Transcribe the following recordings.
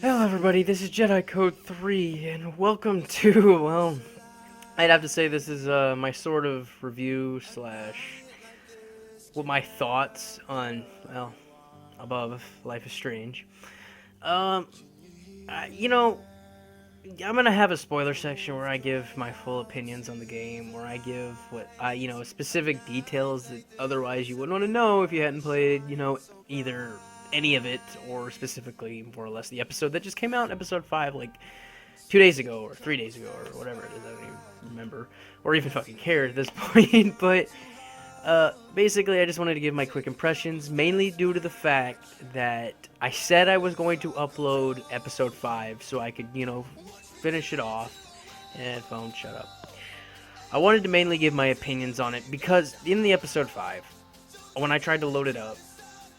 Hello everybody, this is Jedi Code 3, and welcome to, well, I'd have to say this is my sort of review slash, my thoughts on, well, above Life is Strange. Um, you know, I'm gonna have a spoiler section where I give my full opinions on the game, where I give specific details that otherwise you wouldn't want to know if you hadn't played, either any of it or specifically more or less the episode that just came out, episode 5, like 2 days ago or 3 days ago or whatever it is. I don't even remember or even fucking care at this point. But basically, I just wanted to give my quick impressions, mainly due to the fact that I said I was going to upload episode 5 so I could, finish it off. And phone, shut up. I wanted to mainly give my opinions on it because in the episode 5, when I tried to load it up,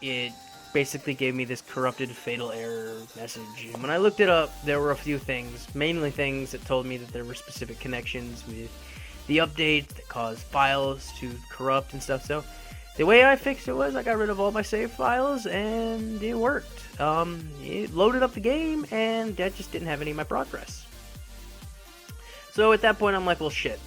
it basically gave me this corrupted fatal error message. And when I looked it up, there were a few things, mainly things that told me that there were specific connections with the updates that caused files to corrupt and stuff. So the way I fixed it was I got rid of all my save files and it worked. It loaded up the game and that just didn't have any of my progress. So at that point I'm like, well shit,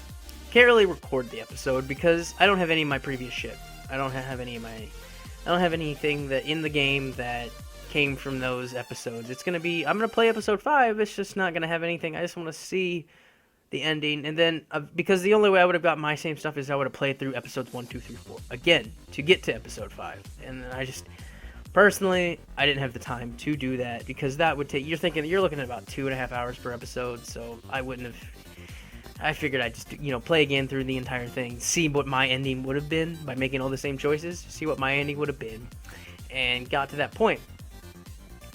can't really record the episode because I don't have any of my previous shit. I don't have anything that in the game that came from those episodes. I'm gonna play episode 5. It's just not gonna have anything. I just want to see the ending, and then because the only way I would have got my same stuff is I would have played through episodes 1, 2, 3, 4 again to get to episode 5. And then I didn't have the time to do that because that would take. You're looking at about 2.5 hours per episode, so I wouldn't have. I figured I'd just, play again through the entire thing, see what my ending would have been by making all the same choices, see what my ending would have been, and got to that point.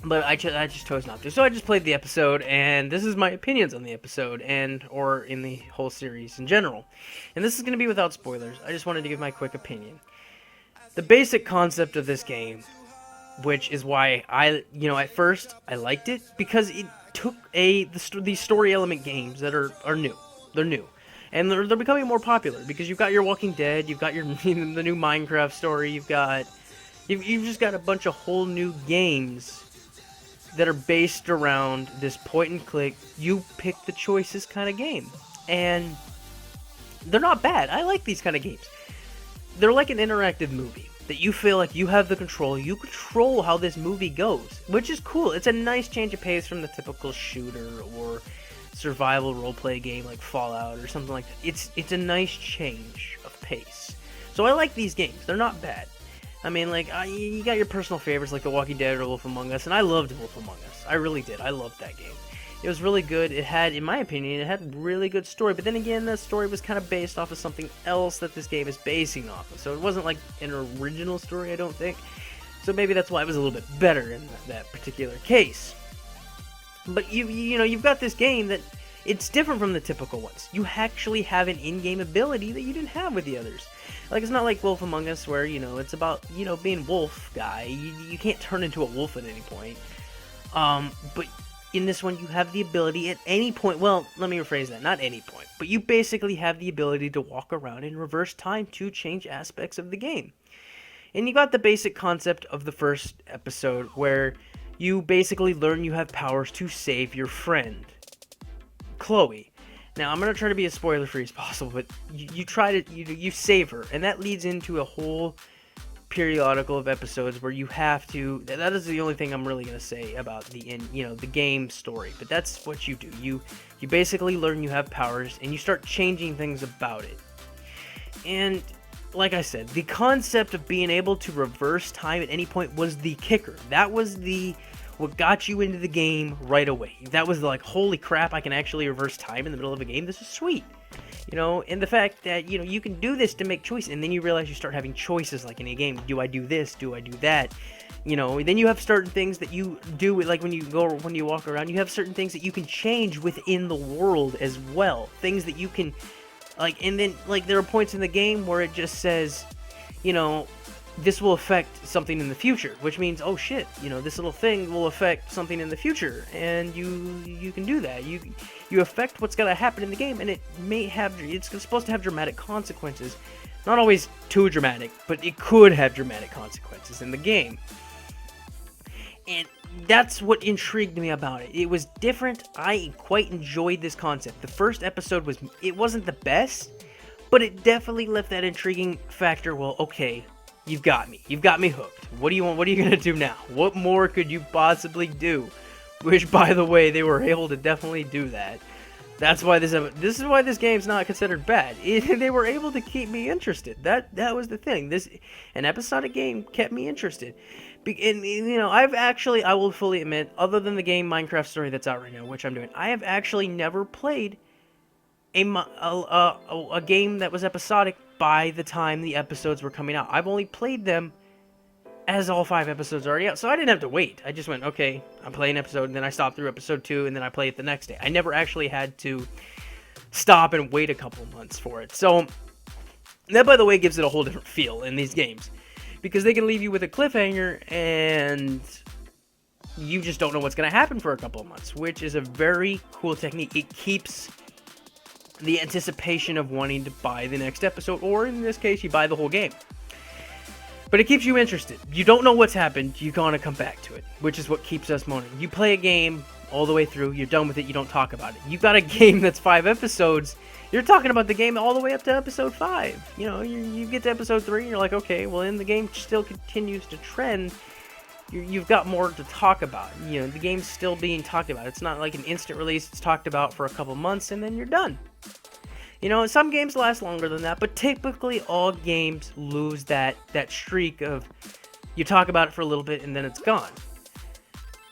But I just chose not to. So I just played the episode, and this is my opinions on the episode, or in the whole series in general. And this is going to be without spoilers. I just wanted to give my quick opinion. The basic concept of this game, which is why at first I liked it, because it took these story element games that are new. They're new, and they're becoming more popular because you've got your Walking Dead, you've got your the new Minecraft story, you've just got a bunch of whole new games that are based around this point and click, you pick the choices kind of game, and they're not bad. I like these kind of games. They're like an interactive movie that you feel like you have the control. You control how this movie goes, which is cool. It's a nice change of pace from the typical shooter or survival roleplay game like Fallout or something like that. It's a nice change of pace. So I like these games. They're not bad. I mean, you got your personal favorites like The Walking Dead or Wolf Among Us, and I loved Wolf Among Us. I really did. I loved that game. It was really good. It had, in my opinion, really good story. But then again, that story was kind of based off of something else that this game is basing off of. So it wasn't like an original story, I don't think. So maybe that's why it was a little bit better in that particular case. But you've got this game that it's different from the typical ones. You actually have an in-game ability that you didn't have with the others. Like, it's not like Wolf Among Us where, it's about, being wolf guy. You can't turn into a wolf at any point. But in this one, you have the ability at any point. Well, let me rephrase that. Not any point. But you basically have the ability to walk around in reverse time to change aspects of the game. And you got the basic concept of the first episode where you basically learn you have powers to save your friend, Chloe. Now, I'm going to try to be as spoiler-free as possible, but you save her, and that leads into a whole periodical of episodes where you have to, that is the only thing I'm really going to say about the game story, but that's what you do. You basically learn you have powers, and you start changing things about it. And like I said, the concept of being able to reverse time at any point was the kicker. That was what got you into the game right away. That was like, holy crap, I can actually reverse time in the middle of a game. This is sweet. And the fact that, you can do this to make choices, and then you realize you start having choices like in a game. Do I do this? Do I do that? Then you have certain things that you do, like when you walk around, you have certain things that you can change within the world as well. Things that you can, and then, there are points in the game where it just says, this will affect something in the future, which means, oh shit, this little thing will affect something in the future, and you can do that. You affect what's gonna happen in the game, and it's supposed to have dramatic consequences. Not always too dramatic, but it could have dramatic consequences in the game. And that's what intrigued me about it. It was different. I quite enjoyed this concept. The first episode wasn't the best, but it definitely left that intriguing factor. Well, okay, you've got me hooked. What do you want? What are you gonna do now? What more could you possibly do? Which, by the way, they were able to definitely do that. That's why this is why this game's not considered bad. They were able to keep me interested. That was the thing. An episodic game kept me interested. And I will fully admit, other than the game Minecraft Story that's out right now, which I'm doing, I have actually never played a game that was episodic by the time the episodes were coming out. I've only played them as all 5 episodes are already out, so I didn't have to wait. I just went, okay, I'm playing an episode, and then I stopped through episode 2, and then I play it the next day. I never actually had to stop and wait a couple months for it. So that, by the way, gives it a whole different feel in these games, because they can leave you with a cliffhanger, and you just don't know what's going to happen for a couple of months, which is a very cool technique. It keeps the anticipation of wanting to buy the next episode, or in this case, you buy the whole game. But it keeps you interested. You don't know what's happened, you're going to come back to it, which is what keeps us moaning. You play a game all the way through, you're done with it, you don't talk about it. You got a game that's 5 episodes, you're talking about the game all the way up to episode 5. You get to episode 3, and you're like, okay, well, then the game still continues to trend. You've got more to talk about. The game's still being talked about. It's not like an instant release, it's talked about for a couple months, and then you're done. Some games last longer than that, but typically all games lose that streak of you talk about it for a little bit and then it's gone.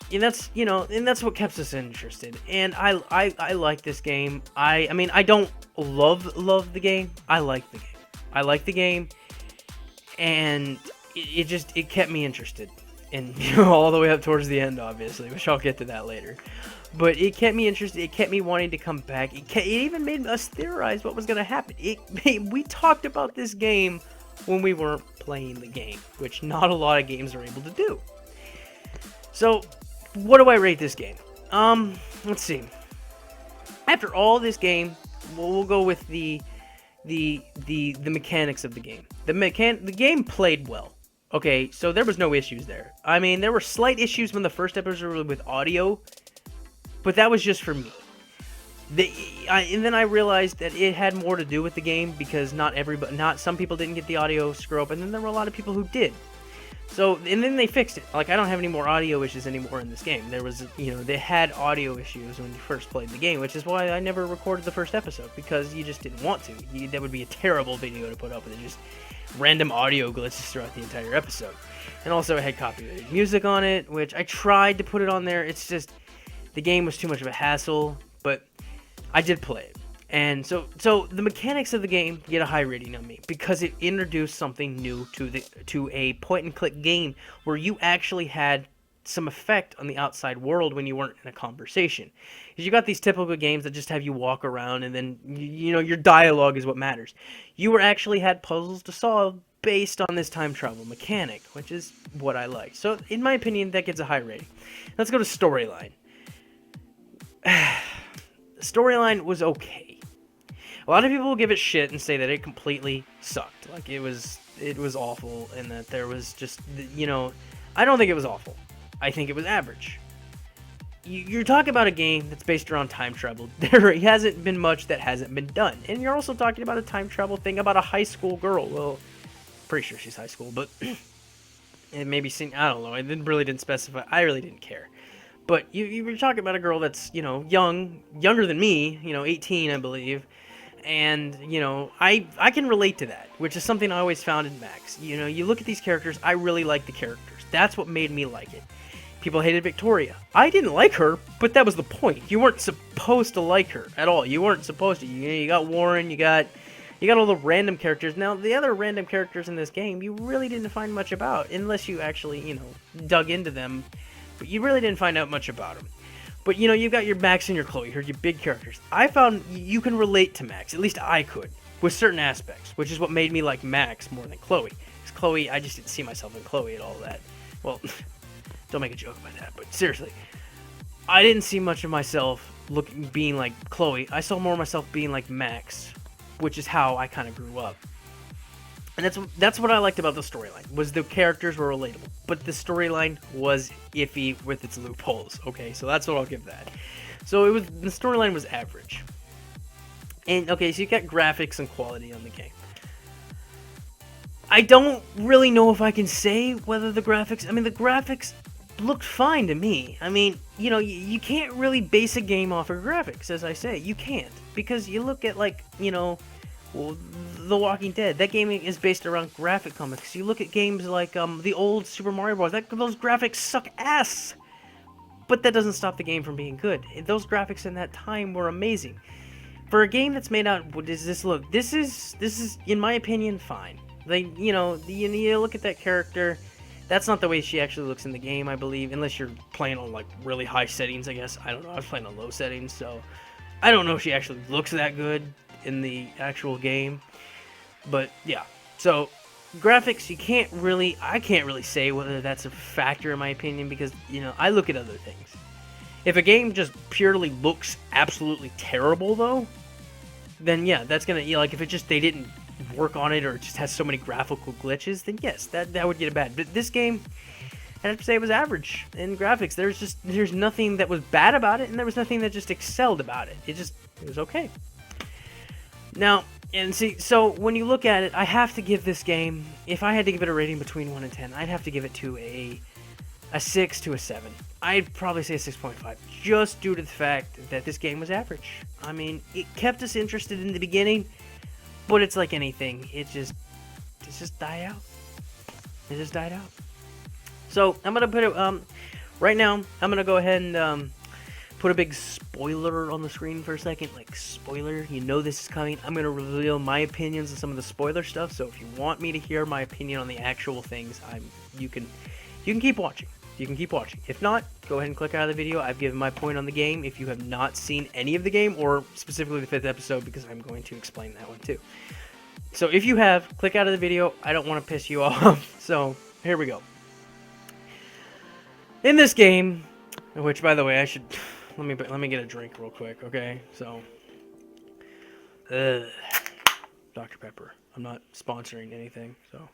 And that's what keeps us interested. And I like this game. I mean, I don't love the game. I like the game. I like the game, and it kept me interested. And all the way up towards the end, obviously, which I'll get to that later. But it kept me interested. It kept me wanting to come back. It even made us theorize what was going to happen. We talked about this game when we weren't playing the game, which not a lot of games are able to do. So, what do I rate this game? Let's see. After all this game, we'll go with the mechanics of the game. The game played well. Okay, so there was no issues there. I mean, there were slight issues when the first episode was with audio, but that was just for me. And then I realized that it had more to do with the game, because some people didn't get the audio screw up, and then there were a lot of people who did. So, and then they fixed it. Like, I don't have any more audio issues anymore in this game. There was, they had audio issues when you first played the game, which is why I never recorded the first episode, because you just didn't want to. That would be a terrible video to put up with, just random audio glitches throughout the entire episode. And also, it had copyrighted music on it, which I tried to put it on there. It's just, the game was too much of a hassle, but I did play it. And so the mechanics of the game get a high rating on me, because it introduced something new to a point-and-click game where you actually had some effect on the outside world when you weren't in a conversation. Because you got these typical games that just have you walk around, and then your dialogue is what matters. You actually had puzzles to solve based on this time travel mechanic, which is what I like. So in my opinion, that gets a high rating. Let's go to storyline. Storyline was okay. A lot of people will give it shit and say that it completely sucked. Like, it was awful, and that there was just, I don't think it was awful. I think it was average. You're talking about a game that's based around time travel. There hasn't been much that hasn't been done. And you're also talking about a time travel thing about a high school girl. Well, pretty sure she's high school, but it maybe seemed, I don't know. It really didn't specify. I really didn't care. But you were talking about a girl that's, younger than me, 18, I believe. And, I can relate to that, which is something I always found in Max. You look at these characters, I really like the characters. That's what made me like it. People hated Victoria. I didn't like her, but that was the point. You weren't supposed to like her at all. You weren't supposed to. You got Warren, you got all the random characters. Now, the other random characters in this game, you really didn't find much about, unless you actually, dug into them. But you really didn't find out much about them. But, you've got your Max and your Chloe, your big characters. I found you can relate to Max, at least I could, with certain aspects, which is what made me like Max more than Chloe. Because Because Chloe, I just didn't see myself in Chloe at all that. Well, don't make a joke about that, but seriously. I didn't see much of myself being like Chloe. I saw more of myself being like Max, which is how I kind of grew up. And that's what I liked about the storyline, was the characters were relatable. But the storyline was iffy with its loopholes, okay? So that's what I'll give that. So the storyline was average. And, okay, so you got graphics and quality on the game. I don't really know if I can say whether the graphics looked fine to me. I mean, you can't really base a game off of graphics, as I say. You can't. Because you look at, like, well, The Walking Dead. That game is based around graphic comics. You look at games like the old Super Mario Bros. Those graphics suck ass. But that doesn't stop the game from being good. Those graphics in that time were amazing. For a game that's made out, what does this look? This is, in my opinion, fine. Like, you look at that character. That's not the way she actually looks in the game, I believe. Unless you're playing on, like, really high settings, I guess. I don't know. I was playing on low settings, so I don't know if she actually looks that good in the actual game. But, yeah. So, graphics, I can't really say whether that's a factor in my opinion, because, I look at other things. If a game just purely looks absolutely terrible, though, then yeah, that's gonna, like, if they didn't work on it, or it just has so many graphical glitches, then yes, that would get it bad. But this game, I have to say, it was average in graphics. There's nothing that was bad about it, and there was nothing that just excelled about it. It was okay. Now, and see, so when you look at it, I have to give this game, if I had to give it a rating between 1 and 10, I'd have to give it to a 6 to a 7. I'd probably say a 6.5, just due to the fact that this game was average. I mean, it kept us interested in the beginning, but it's like anything. It just died out. It just died out. So, I'm going to put it, right now, I'm going to go ahead and, put a big spoiler on the screen for a second. Like, spoiler, this is coming. I'm going to reveal my opinions on some of the spoiler stuff, so if you want me to hear my opinion on the actual things, you can keep watching. You can keep watching. If not, go ahead and click out of the video. I've given my point on the game if you have not seen any of the game, or specifically the 5th episode, because I'm going to explain that one too. So if you have, click out of the video. I don't want to piss you off. So here we go. In this game, which, by the way, I should let me get a drink real quick, okay? So, Dr. Pepper. I'm not sponsoring anything, so.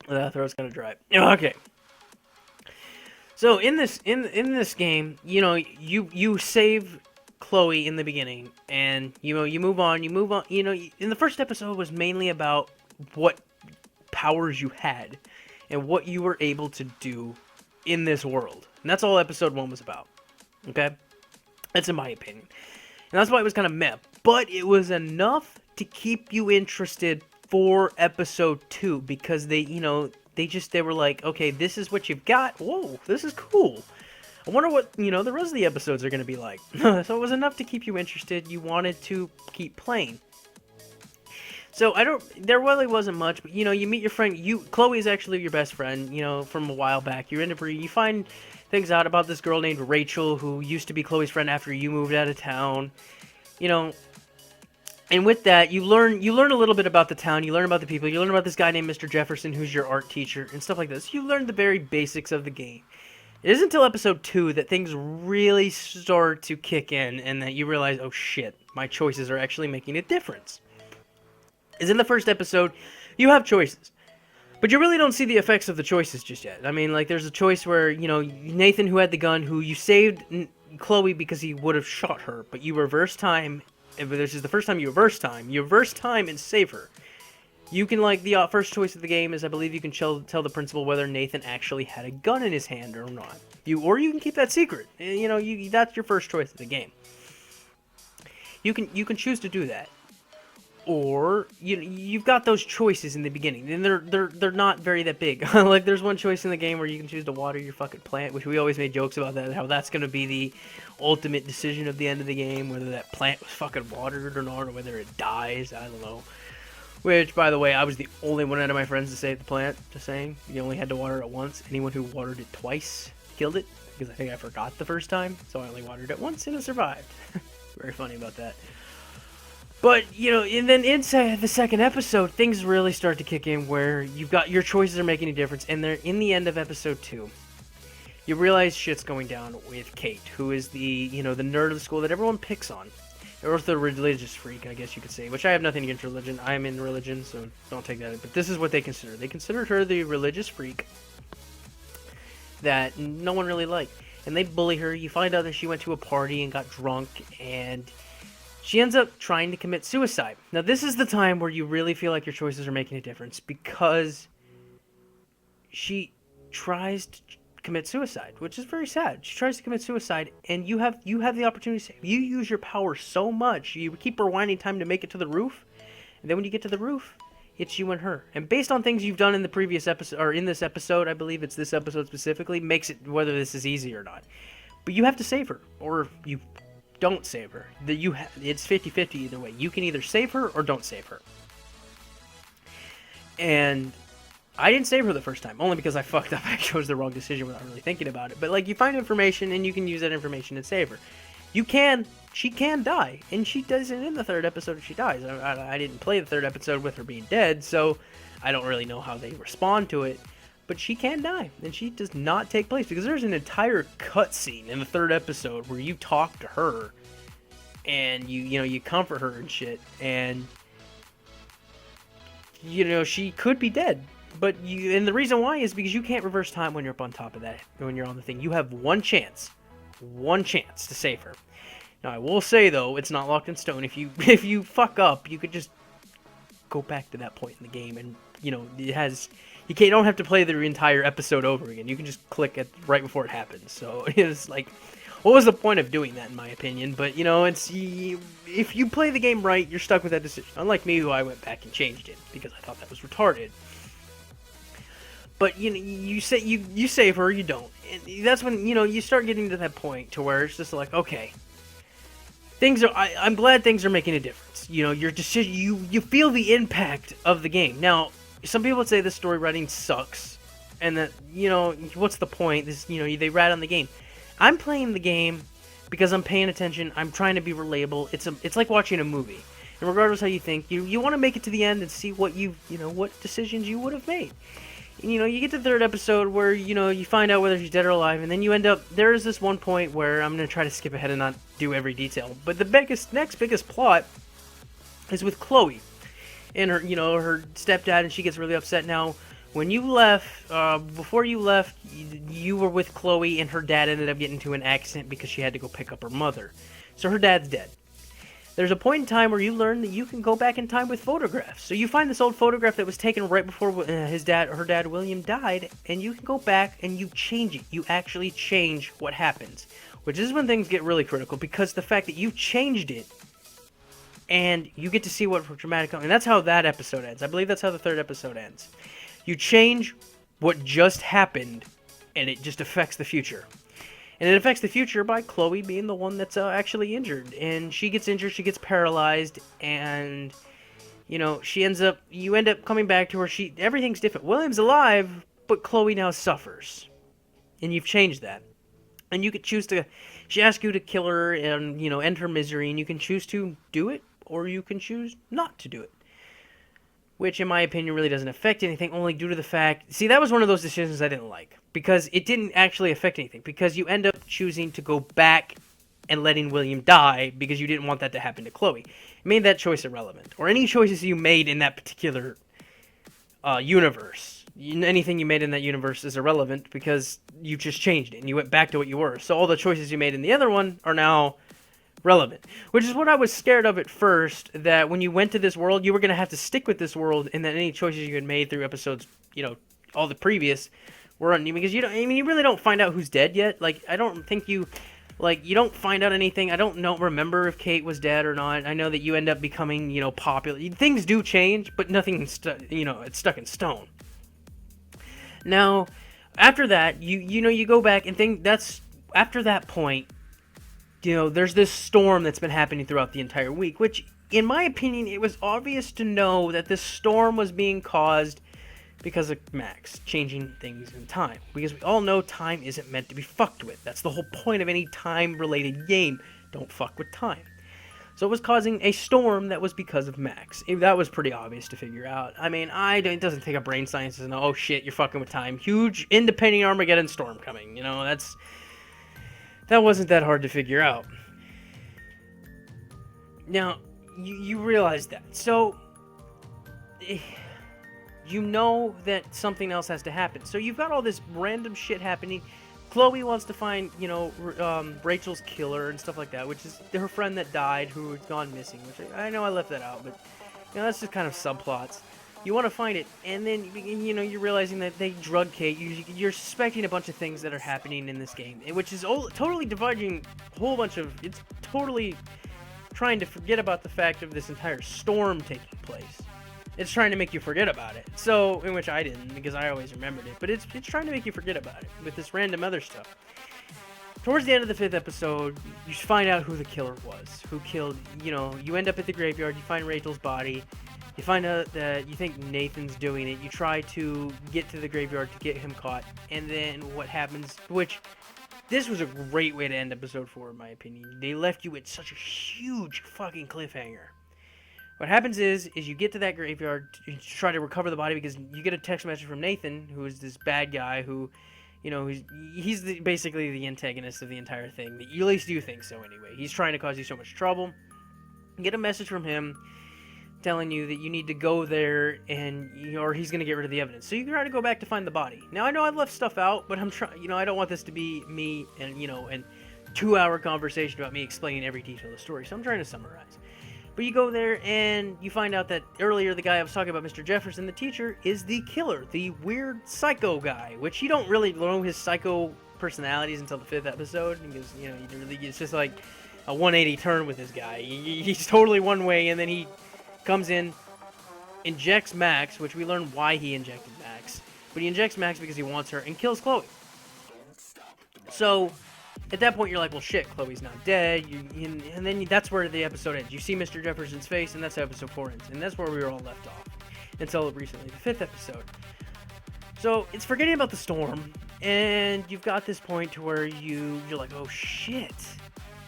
That throat's kind of dry. Okay. So in this game, you save Chloe in the beginning, and you move on. In the first episode was mainly about what powers you had and what you were able to do in this world, and that's all episode 1 was about. Okay, that's in my opinion, and that's why it was kind of meh. But it was enough to keep you interested for episode 2, because they were like, okay, this is what you've got. Whoa, this is cool. I wonder what, the rest of the episodes are going to be like. So it was enough to keep you interested. You wanted to keep playing. So there really wasn't much, but, you meet your friend. Chloe is actually your best friend, from a while back. You find things out about this girl named Rachel, who used to be Chloe's friend after you moved out of town. And with that, you learn a little bit about the town, you learn about the people, you learn about this guy named Mr. Jefferson, who's your art teacher, and stuff like this. You learn the very basics of the game. It isn't until episode 2 that things really start to kick in, and that you realize, oh shit, my choices are actually making a difference. As in the first episode, you have choices, but you really don't see the effects of the choices just yet. I mean, like, there's a choice where, Nathan, who had the gun, who you saved Chloe because he would have shot her, but you reverse time. This is the first time you reverse time and save her. You can, like, the first choice of the game is, I believe you can tell the principal whether Nathan actually had a gun in his hand or not. Or you can keep that secret. That's your first choice of the game. You can choose to do that. Or you've got those choices in the beginning, and they're not very that big. Like, there's one choice in the game where you can choose to water your fucking plant, which we always made jokes about that, how that's going to be the ultimate decision of the end of the game, whether that plant was fucking watered or not, or whether it dies. I don't know. Which, by the way, I was the only one out of my friends to save the plant. Just saying, you only had to water it once. Anyone who watered it twice killed it, because I think I forgot the first time, so I only watered it once and it survived. Very funny about that. But, and then inside the second episode, things really start to kick in where you've got your choices are making a difference, and they're in the end of episode 2. You realize shit's going down with Kate, who is the nerd of the school that everyone picks on. Or the religious freak, I guess you could say. Which I have nothing against religion. I'm in religion, so don't take that in. But this is what they consider. They consider her the religious freak that no one really liked. And they bully her. You find out that she went to a party and got drunk, and she ends up trying to commit suicide. Now, this is the time where you really feel like your choices are making a difference, because she tries to commit suicide, which is very sad. She tries to commit suicide, and you have the opportunity to save. You use your power so much, you keep rewinding time to make it to the roof, and then when you get to the roof, it's you and her. And based on things you've done in the previous episode, or in this episode, I believe it's this episode specifically, makes it whether this is easy or not. But you have to save her, or you don't save her. It's 50-50 either way. You can either save her or don't save her. And I didn't save her the first time, only because I fucked up. I chose the wrong decision without really thinking about it. But, like, you find information, and you can use that information and save her. She can die, and she does it in the third episode. She dies. I didn't play the third episode with her being dead, so I don't really know how they respond to it. But she can die, and she does not take place, because there's an entire cutscene in the third episode where you talk to her, and you comfort her and shit, and she could be dead. And the reason why is because you can't reverse time when you're up on top of that, when you're on the thing. You have one chance to save her. Now, I will say, though, it's not locked in stone. If you fuck up, you could just go back to that point in the game, and, you don't have to play the entire episode over again. You can just click it right before it happens. So, it's like, what was the point of doing that, in my opinion? But, if you play the game right, you're stuck with that decision. Unlike me, who I went back and changed it, because I thought that was retarded. But, you save her, you don't. And that's when, you start getting to that point to where it's just like, okay, I'm glad things are making a difference. Your decision, you feel the impact of the game. Now, some people would say the story writing sucks, and that, what's the point? They rat on the game. I'm playing the game because I'm paying attention, I'm trying to be relatable. It's like watching a movie. And regardless how you think, you want to make it to the end and see what what decisions you would have made. You get to the third episode where, you find out whether she's dead or alive, and then you end up, there is this one point where I'm going to try to skip ahead and not do every detail, but the next biggest plot is with Chloe, and her, her stepdad, and she gets really upset. Now, when you left, before you left, you were with Chloe, and her dad ended up getting into an accident because she had to go pick up her mother, so her dad's dead. There's a point in time where you learn that you can go back in time with photographs. So you find this old photograph that was taken right before her dad William died, and you can go back and you change it. You actually change what happens, which is when things get really critical, because the fact that you changed it, and you get to see what dramatic, and that's how that episode ends. I believe that's how the third episode ends. You change what just happened, and it just affects the future. And it affects the future by Chloe being the one that's actually injured. And she gets injured, she gets paralyzed, and, you end up coming back to her. Everything's different. William's alive, but Chloe now suffers. And you've changed that. And you could choose to, she asks you to kill her and, end her misery, and you can choose to do it, or you can choose not to do it. Which, in my opinion, really doesn't affect anything, only due to the fact... See, that was one of those decisions I didn't like, because it didn't actually affect anything, because you end up choosing to go back and letting William die, because you didn't want that to happen to Chloe. It made that choice irrelevant, or any choices you made in that particular universe. Anything you made in that universe is irrelevant, because you just changed it, and you went back to what you were. So all the choices you made in the other one are now relevant, which is what I was scared of at first, that when you went to this world, you were going to have to stick with this world, and that any choices you had made through episodes, all the previous, were uneven, because you really don't find out who's dead yet. Like, I don't think you don't find out anything. I don't remember if Kate was dead or not. I know that you end up becoming, popular. Things do change, but nothing, it's stuck in stone. Now, after that, you go back and think after that point, there's this storm that's been happening throughout the entire week, which, in my opinion, it was obvious to know that this storm was being caused because of Max changing things in time. Because we all know time isn't meant to be fucked with. That's the whole point of any time-related game. Don't fuck with time. So it was causing a storm that was because of Max. That was pretty obvious to figure out. I mean, it doesn't take a brain scientist to know, oh shit, you're fucking with time. Huge independent Armageddon storm coming. You know, that wasn't that hard to figure out. Now, you realize that. So, you know that something else has to happen. So you've got all this random shit happening. Chloe wants to find, Rachel's killer and stuff like that, which is her friend that died who had gone missing, which I know I left that out, but, that's just kind of subplots. You want to find it, and then, you're realizing that they drug Kate. You're suspecting a bunch of things that are happening in this game, which is totally dividing a whole bunch of... It's totally trying to forget about the fact of this entire storm taking place. It's trying to make you forget about it. So, in which I didn't, because I always remembered it. But it's trying to make you forget about it with this random other stuff. Towards the end of the 5th episode, you find out who the killer was. Who killed, you end up at the graveyard, you find Rachel's body. You find out that you think Nathan's doing it. You try to get to the graveyard to get him caught. And then what happens, which... This was a great way to end episode 4, in my opinion. They left you with such a huge fucking cliffhanger. What happens is you get to that graveyard, you try to recover the body because you get a text message from Nathan, who is this bad guy who, he's basically the antagonist of the entire thing. At least you think so anyway. He's trying to cause you so much trouble. You get a message from him telling you that you need to go there or he's going to get rid of the evidence. So you try to go back to find the body. Now, I know I've left stuff out, but I'm trying, I don't want this to be me and, and 2-hour conversation about me explaining every detail of the story. So I'm trying to summarize. But you go there and you find out that earlier the guy I was talking about, Mr. Jefferson, the teacher, is the killer, the weird psycho guy, which you don't really know his psycho personalities until the 5th episode, because, it's just like a 180 turn with this guy. He's totally one way, and then he comes in, injects Max, which we learn why he injected Max, but he injects Max because he wants her, and kills Chloe. So... At that point, you're like, well, shit, Chloe's not dead, and then that's where the episode ends. You see Mr. Jefferson's face, and that's how episode 4 ends, and that's where we were all left off, until recently, the 5th episode. So, it's forgetting about the storm, and you've got this point to where you're like, oh, shit,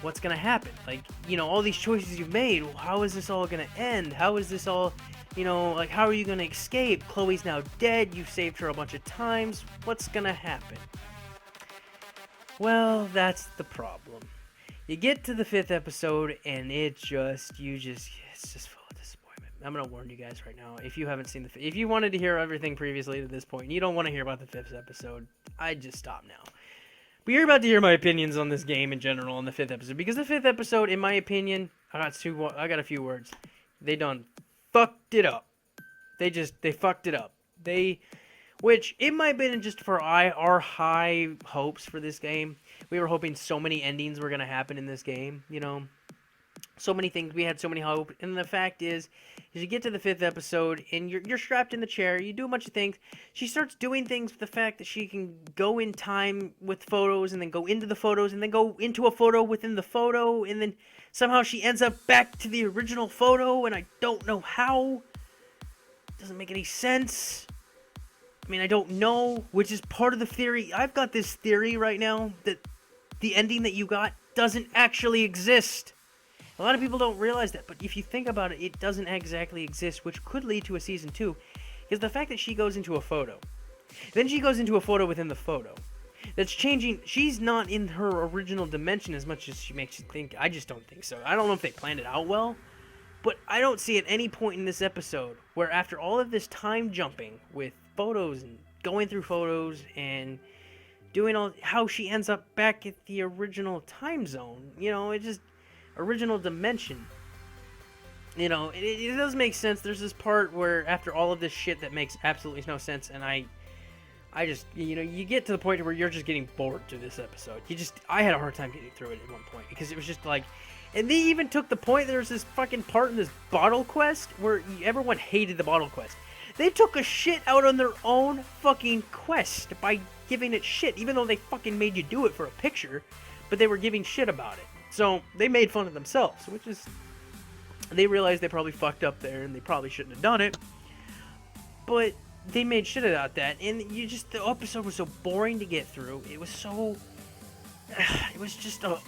what's gonna happen? Like, all these choices you've made, well, how is this all gonna end? How is this all, how are you gonna escape? Chloe's now dead, you've saved her a bunch of times, what's gonna happen? Well, that's the problem. You get to the 5th episode, and it's just full of disappointment. I'm gonna warn you guys right now. If you haven't seen if you wanted to hear everything previously to this point, and you don't want to hear about the 5th episode, I'd just stop now. But you're about to hear my opinions on this game in general on the 5th episode, because the 5th episode, in my opinion, I got a few words. They done fucked it up. They fucked it up. Which, it might have been just for our high hopes for this game. We were hoping so many endings were going to happen in this game, So many things, we had so many hope. And the fact is you get to the 5th episode, and you're strapped in the chair, you do a bunch of things. She starts doing things with the fact that she can go in time with photos, and then go into the photos, and then go into a photo within the photo, and then somehow she ends up back to the original photo, and I don't know how. It doesn't make any sense. I mean, I don't know, which is part of the theory. I've got this theory right now that the ending that you got doesn't actually exist. A lot of people don't realize that, but if you think about it, it doesn't exactly exist, which could lead to a season 2, is the fact that she goes into a photo. Then she goes into a photo within the photo. That's changing. She's not in her original dimension as much as she makes you think. I just don't think so. I don't know if they planned it out well, but I don't see at any point in this episode where after all of this time jumping with photos and going through photos and doing all, how she ends up back at the original time zone. It just, original dimension. It does make sense. There's this part where after all of this shit that makes absolutely no sense, and I just, you get to the point where you're just getting bored through this episode. I had a hard time getting through it at one point, because it was just like, and they even took the point, there's this fucking part in this bottle quest where everyone hated the bottle quest. They took a shit out on their own fucking quest by giving it shit, even though they fucking made you do it for a picture, but they were giving shit about it. So, they made fun of themselves, which is, they realized they probably fucked up there, and they probably shouldn't have done it, but they made shit about that, and the episode was so boring to get through. It was so, it was just a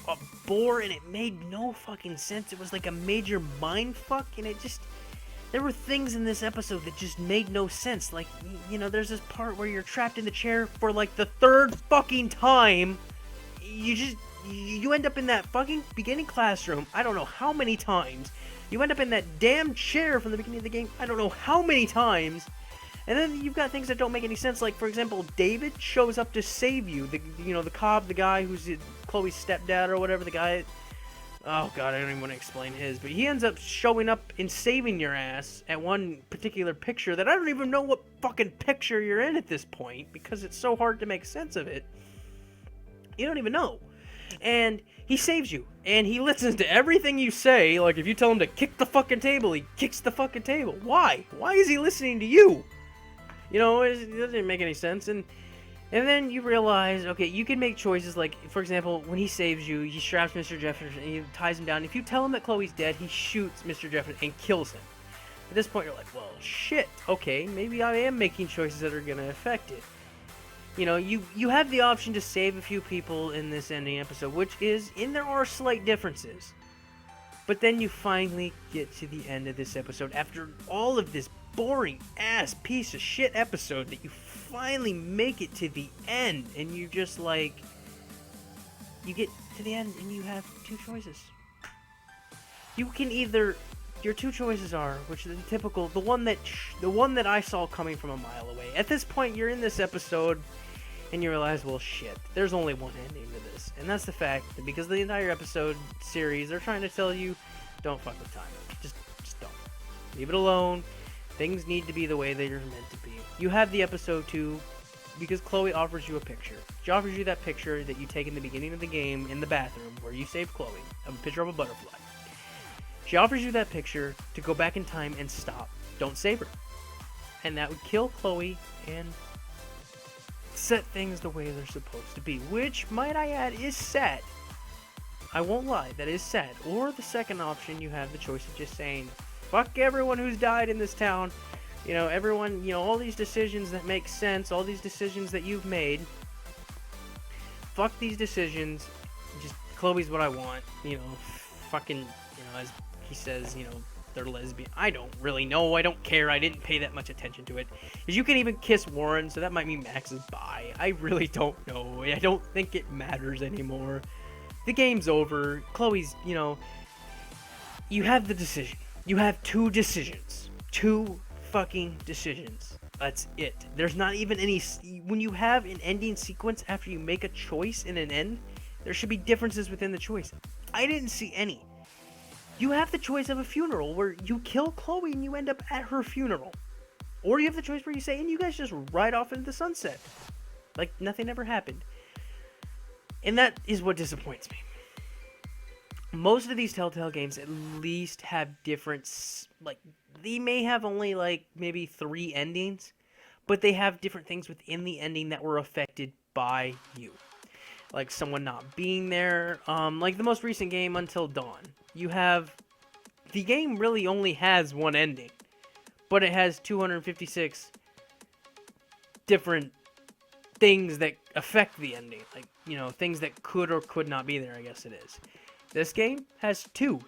bore, and it made no fucking sense. It was like a major mind fuck, and it just... There were things in this episode that just made no sense. Like, you know, there's this part where you're trapped in the chair for like the third fucking time. You end up in that fucking beginning classroom, I don't know how many times. You end up in that damn chair from the beginning of the game, I don't know how many times. And then you've got things that don't make any sense. Like, for example, David shows up to save you. The cop, the guy who's Chloe's stepdad or whatever, the guy... Oh god, I don't even want to explain his, but he ends up showing up and saving your ass at one particular picture that I don't even know what fucking picture you're in at this point, because it's so hard to make sense of it. You don't even know. And he saves you, and he listens to everything you say. Like, if you tell him to kick the fucking table, he kicks the fucking table. Why? Why is he listening to you? You know, it doesn't make any sense. And then you realize, okay, you can make choices. Like, for example, when he saves you, he straps Mr. Jefferson and he ties him down. If you tell him that Chloe's dead, he shoots Mr. Jefferson and kills him. At this point, you're like, well, shit, okay, maybe I am making choices that are going to affect it. You know, you have the option to save a few people in this ending episode, which is, and there are slight differences. But then you finally get to the end of this episode, after all of this boring ass piece of shit episode, that you finally make it to the end, and you just like, you get to the end and you have two choices. You can either, your two choices are, which is the typical, the one that I saw coming from a mile away. At this point, you're in this episode and you realize, well, shit, there's only one ending to this, and that's the fact that because the entire episode series, they're trying to tell you, don't fuck with time. Just don't. Leave it alone. Things need to be the way they are meant to be. You have the episode 2 because Chloe offers you a picture. She offers you that picture that you take in the beginning of the game in the bathroom where you save Chloe, a picture of a butterfly. She offers you that picture to go back in time and stop. Don't save her. And that would kill Chloe and set things the way they're supposed to be, which, might I add, is sad. I won't lie, that is sad. Or the second option, you have the choice of just saying, fuck everyone who's died in this town. You know, everyone, you know, all these decisions that make sense, all these decisions that you've made. Fuck these decisions. Just, Chloe's what I want. You know, fucking, you know, as he says, you know, they're lesbian. I don't really know. I don't care. I didn't pay that much attention to it. Because you can even kiss Warren, so that might mean Max is bi. I really don't know. I don't think it matters anymore. The game's over. Chloe's, you know, you have the decision. You have two decisions. Two fucking decisions. That's it. There's not even any... When you have an ending sequence after you make a choice in an end, there should be differences within the choice. I didn't see any. You have the choice of a funeral where you kill Chloe and you end up at her funeral. Or you have the choice where you say, and you guys just ride off into the sunset. Like nothing ever happened. And that is what disappoints me. Most of these Telltale games at least have different, like, they may have only, like, maybe 3 endings, but they have different things within the ending that were affected by you. Like, someone not being there, like the most recent game, Until Dawn. You have, the game really only has one ending, but it has 256 different things that affect the ending. Like, you know, things that could or could not be there, I guess it is. This game has two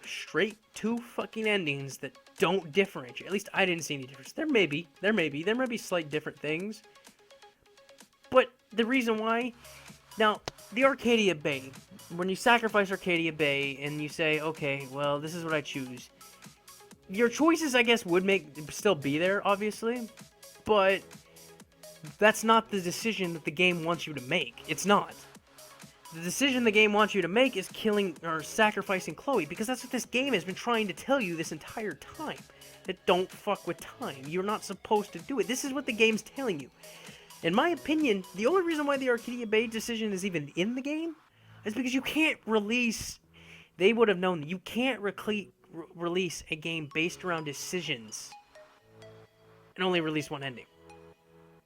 fucking endings that don't differentiate. At least I didn't see any difference. There may be slight different things. But the reason why, now, the Arcadia Bay, when you sacrifice Arcadia Bay and you say, okay, well, this is what I choose. Your choices, I guess, would still be there, obviously. But that's not the decision that the game wants you to make. It's not. The decision the game wants you to make is killing or sacrificing Chloe, because that's what this game has been trying to tell you this entire time. That don't fuck with time. You're not supposed to do it. This is what the game's telling you. In my opinion, the only reason why the Arcadia Bay decision is even in the game is because you can't release... They would have known that you can't release a game based around decisions and only release one ending.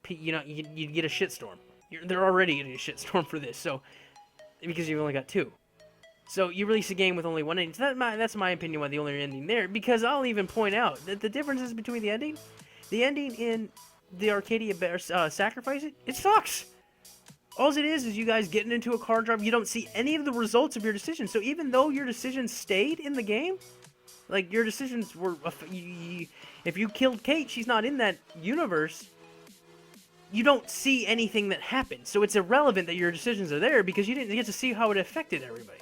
You know, you'd get a shitstorm. They're already getting a shitstorm for this, so... Because you've only got 2. So you release a game with only one ending. So that's my opinion why the only ending there. Because I'll even point out that the differences between the ending in the Arcadia Sacrifice it sucks. All it is you guys getting into a car drive. You don't see any of the results of your decisions. So even though your decisions stayed in the game, like your decisions were, if you killed Kate, she's not in that universe. You don't see anything that happened. So it's irrelevant that your decisions are there because you didn't get to see how it affected everybody.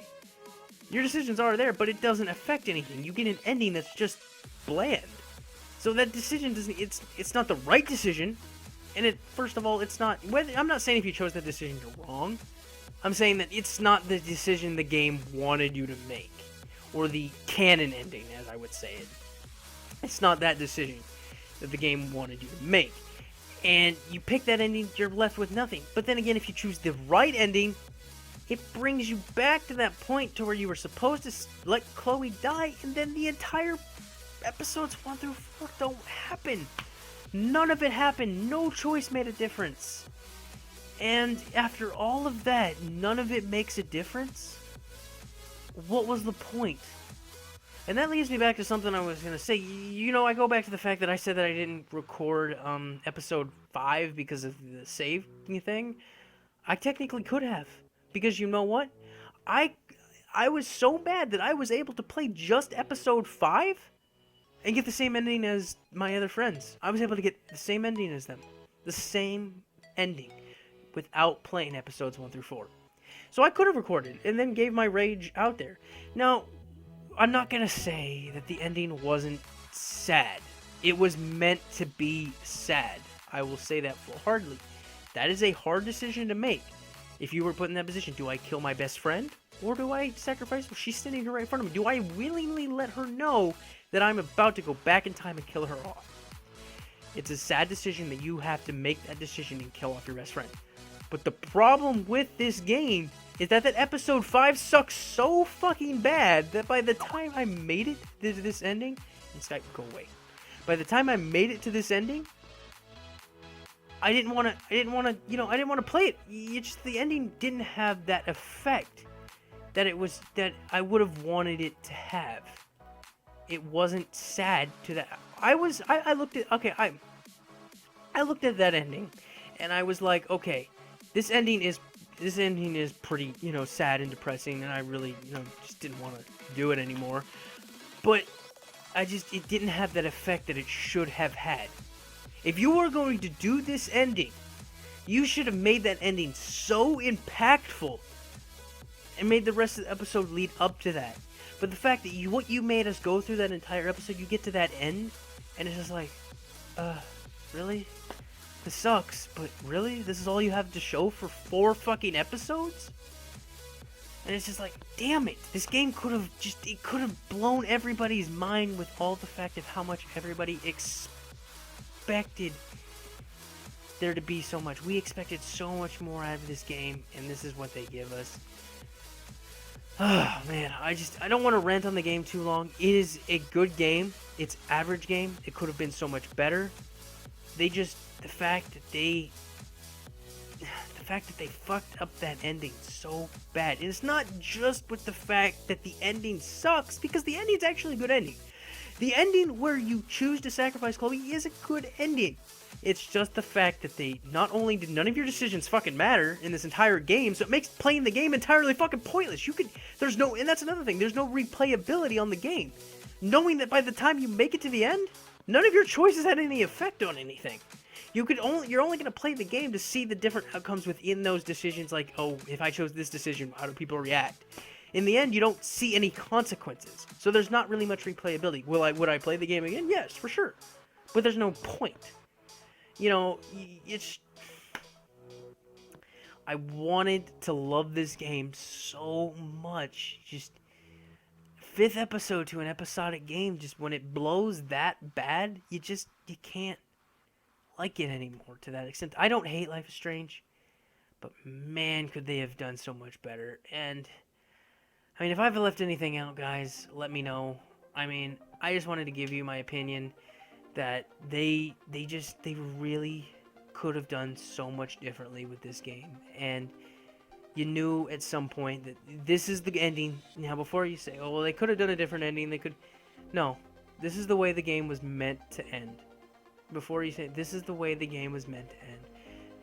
Your decisions are there, but it doesn't affect anything. You get an ending that's just bland. So that decision doesn't. It's not the right decision, and first of all, it's not. I'm not saying if you chose that decision you're wrong. I'm saying that it's not the decision the game wanted you to make, or the canon ending, as I would say it. It's not that decision that the game wanted you to make, and you pick that ending, you're left with nothing. But then again, if you choose the right ending, it brings you back to that point to where you were supposed to let Chloe die, and then the entire episodes 1 through 4 don't happen. None of it happened. No choice made a difference. And after all of that, none of it makes a difference? What was the point? And that leads me back to something I was going to say. You know, I go back to the fact that I said that I didn't record episode 5 because of the save thing. I technically could have. Because you know what? I was so bad that I was able to play just episode 5 and get the same ending as my other friends. I was able to get the same ending as them. The same ending. Without playing episodes 1 through 4. So I could have recorded and then gave my rage out there. Now, I'm not going to say that the ending wasn't sad. It was meant to be sad. I will say that full-heartedly. That is a hard decision to make. If you were put in that position, do I kill my best friend? Or do I sacrifice her? She's standing here right in front of me. Do I willingly let her know that I'm about to go back in time and kill her off? It's a sad decision that you have to make that decision and kill off your best friend. But the problem with this game is that episode 5 sucks so fucking bad that by the time I made it to this ending, and Skype, go away. By the time I made it to this ending, I didn't want to play it. The ending didn't have that effect that I would have wanted it to have. It wasn't sad to that. I looked at that ending, and I was like, okay, this ending is pretty, sad and depressing, and I really, just didn't want to do it anymore. But it didn't have that effect that it should have had. If you were going to do this ending, you should have made that ending so impactful and made the rest of the episode lead up to that. But the fact that what you made us go through that entire episode, you get to that end, and it's just like, really? This sucks, but really? This is all you have to show for 4 fucking episodes? And it's just like, damn it. This game could have blown everybody's mind with all the fact of how much everybody expected there to be so much. We expected so much more out of this game, and this is what they give us. Oh, man, I don't want to rant on the game too long. It is a good game. It's average game. It could have been so much better. The fact that they fucked up that ending so bad. And it's not just with the fact that the ending sucks, because the ending's actually a good ending. The ending where you choose to sacrifice Chloe is a good ending. It's just the fact that not only did none of your decisions fucking matter in this entire game, so it makes playing the game entirely fucking pointless. And that's another thing, there's no replayability on the game. Knowing that by the time you make it to the end, none of your choices had any effect on anything. You're only going to play the game to see the different outcomes within those decisions, like, oh, if I chose this decision, how do people react? In the end, you don't see any consequences, so there's not really much replayability. Would I play the game again? Yes, for sure. But there's no point. I wanted to love this game so much. Just 5th episode to an episodic game, just when it blows that bad, you can't like it anymore to that extent. I don't hate Life is Strange, but man, could they have done so much better. And I mean, if I've left anything out, guys, let me know. I mean, I just wanted to give you my opinion that they really could have done so much differently with this game. And you knew at some point that this is the ending. Now, before you say, oh, well, they could have done a different ending, no, this is the way the game was meant to end. Before you say, this is the way the game was meant to end.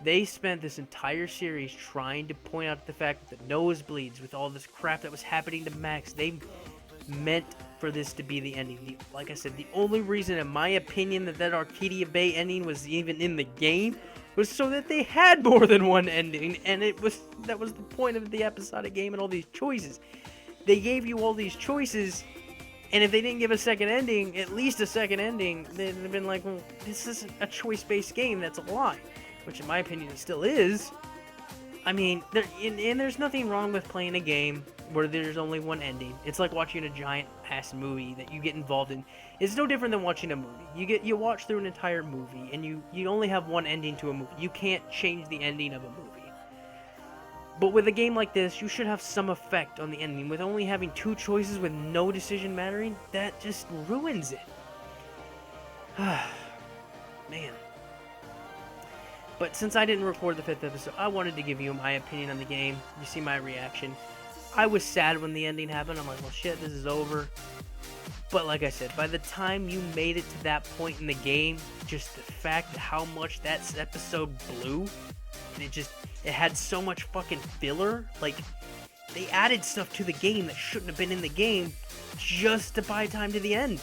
They spent this entire series trying to point out the fact that the nosebleeds, with all this crap that was happening to Max, they meant for this to be the ending. Like I said, the only reason, in my opinion, that Arcadia Bay ending was even in the game was so that they had more than one ending, and that was the point of the episodic game and all these choices. They gave you all these choices, and if they didn't give a second ending, at least a second ending, they'd have been like, well, this isn't a choice-based game, that's a lie. Which, in my opinion, it still is. I mean, there's nothing wrong with playing a game where there's only one ending. It's like watching a giant-ass movie that you get involved in. It's no different than watching a movie. You watch through an entire movie, and you only have one ending to a movie. You can't change the ending of a movie. But with a game like this, you should have some effect on the ending. With only having two choices with no decision mattering, that just ruins it. Man. But since I didn't record the 5th episode, I wanted to give you my opinion on the game. You see my reaction. I was sad when the ending happened. I'm like, well, shit, this is over. But like I said, by the time you made it to that point in the game, just the fact of how much that episode blew, and it had so much fucking filler. Like, they added stuff to the game that shouldn't have been in the game just to buy time to the end.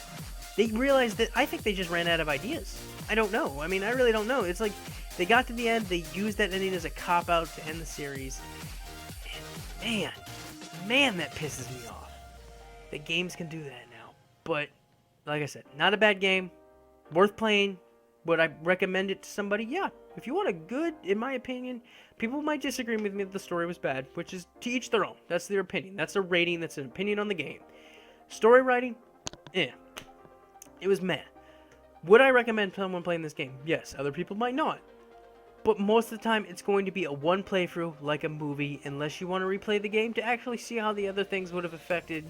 They realized that, I think they just ran out of ideas. I don't know. I mean, I really don't know. It's like, they got to the end, they used that ending as a cop-out to end the series. And man, that pisses me off. The games can do that now. But, like I said, not a bad game. Worth playing. Would I recommend it to somebody? Yeah. If you want a good, in my opinion, people might disagree with me that the story was bad, which is to each their own. That's their opinion. That's a rating. That's an opinion on the game. Story writing? It was meh. Would I recommend someone playing this game? Yes. Other people might not. But most of the time, it's going to be a one playthrough, like a movie, unless you want to replay the game to actually see how the other things would have affected,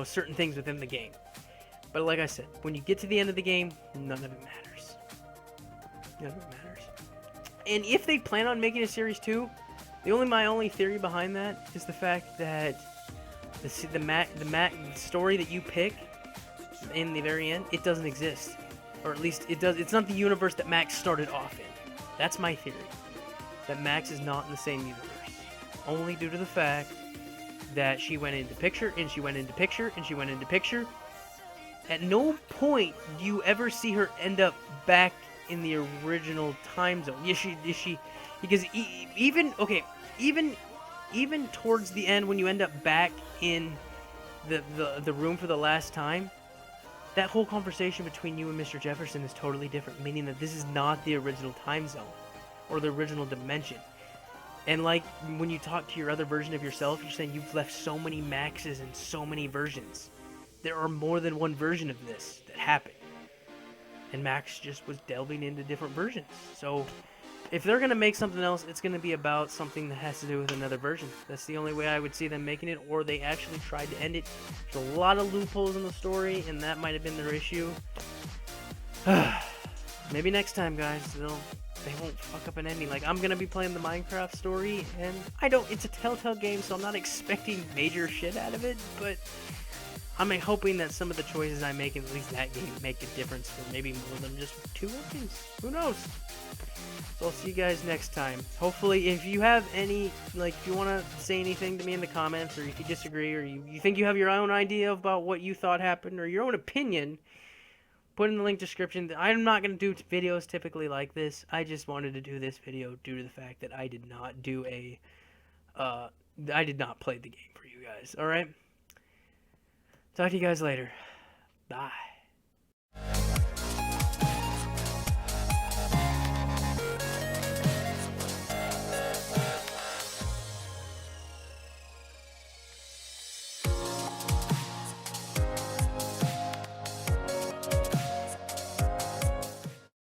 certain things within the game. But like I said, when you get to the end of the game, none of it matters. None of it matters. And if they plan on making a series 2, my only theory behind that is the fact that the story that you pick in the very end, it doesn't exist. Or at least it does. It's not the universe that Max started off in. That's my theory. That Max is not in the same universe. Only due to the fact that she went into picture, and she went into picture, and she went into picture. At no point do you ever see her end up back in the original time zone. Yes, she, because even towards the end when you end up back in the room for the last time, that whole conversation between you and Mr. Jefferson is totally different, meaning that this is not the original time zone or the original dimension. And like when you talk to your other version of yourself, you're saying you've left so many Maxes and so many versions. There are more than one version of this that happened. And Max just was delving into different versions. So if they're going to make something else, it's going to be about something that has to do with another version. That's the only way I would see them making it, or they actually tried to end it. There's a lot of loopholes in the story, and that might have been their issue. Maybe next time, guys, they won't fuck up an ending. Like, I'm going to be playing the Minecraft story, and it's a Telltale game, so I'm not expecting major shit out of it, but I'm hoping that some of the choices I make in at least that game make a difference for maybe more than just 2 endings. Who knows? So I'll see you guys next time. Hopefully, if you have any, if you want to say anything to me in the comments, or if you disagree, or you think you have your own idea about what you thought happened, or your own opinion, put in the link description. I'm not going to do videos typically like this. I just wanted to do this video due to the fact that I did not play the game for you guys. Alright? Talk to you guys later. Bye.